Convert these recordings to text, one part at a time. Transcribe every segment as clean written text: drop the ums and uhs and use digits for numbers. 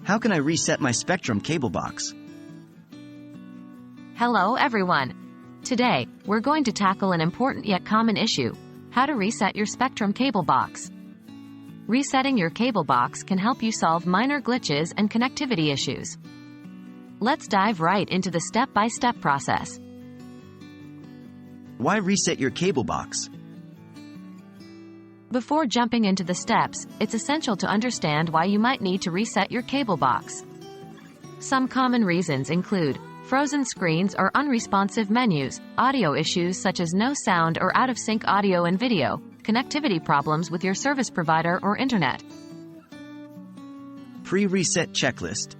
How can I reset my Spectrum cable box? Hello everyone! Today, we're going to tackle an important yet common issue: how to reset your Spectrum cable box. Resetting your cable box can help you solve minor glitches and connectivity issues. Let's dive right into the step-by-step process. Why reset your cable box? Before jumping into the steps, it's essential to understand why you might need to reset your cable box. Some common reasons include frozen screens or unresponsive menus, audio issues such as no sound or out-of-sync audio and video, connectivity problems with your service provider or internet. Pre-reset checklist.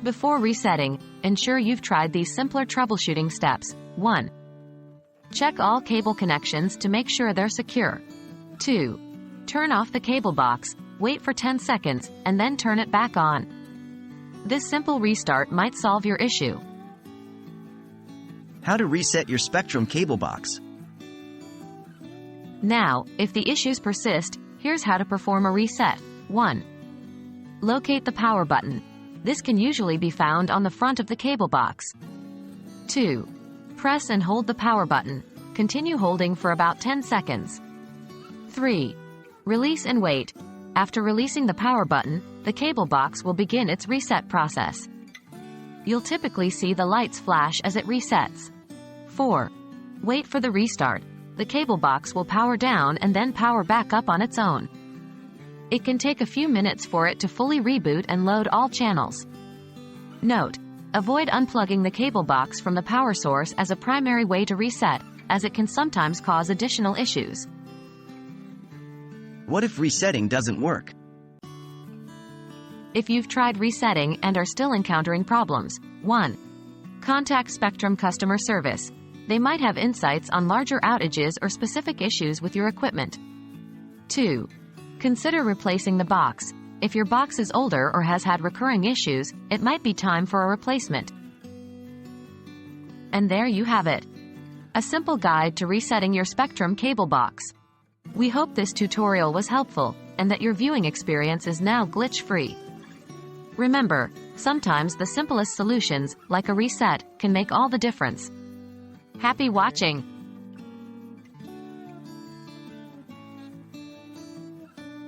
Before resetting, ensure you've tried these simpler troubleshooting steps. 1. Check all cable connections to make sure they're secure. 2. Turn off the cable box, wait for 10 seconds, and then turn it back on. This simple restart might solve your issue. How to reset your Spectrum cable box. Now, if the issues persist, here's how to perform a reset. 1. Locate the power button. This can usually be found on the front of the cable box. 2. Press and hold the power button. Continue holding for about 10 seconds. 3. Release and wait. After releasing the power button, the cable box will begin its reset process. You'll typically see the lights flash as it resets. 4. Wait for the restart. The cable box will power down and then power back up on its own. It can take a few minutes for it to fully reboot and load all channels. Note: avoid unplugging the cable box from the power source as a primary way to reset, as it can sometimes cause additional issues. What if resetting doesn't work? If you've tried resetting and are still encountering problems, 1. Contact Spectrum customer service. They might have insights on larger outages or specific issues with your equipment. 2. Consider replacing the box. If your box is older or has had recurring issues, it might be time for a replacement. And there you have it. A simple guide to resetting your Spectrum cable box. We hope this tutorial was helpful, and that your viewing experience is now glitch-free. Remember, sometimes the simplest solutions, like a reset, can make all the difference. Happy watching!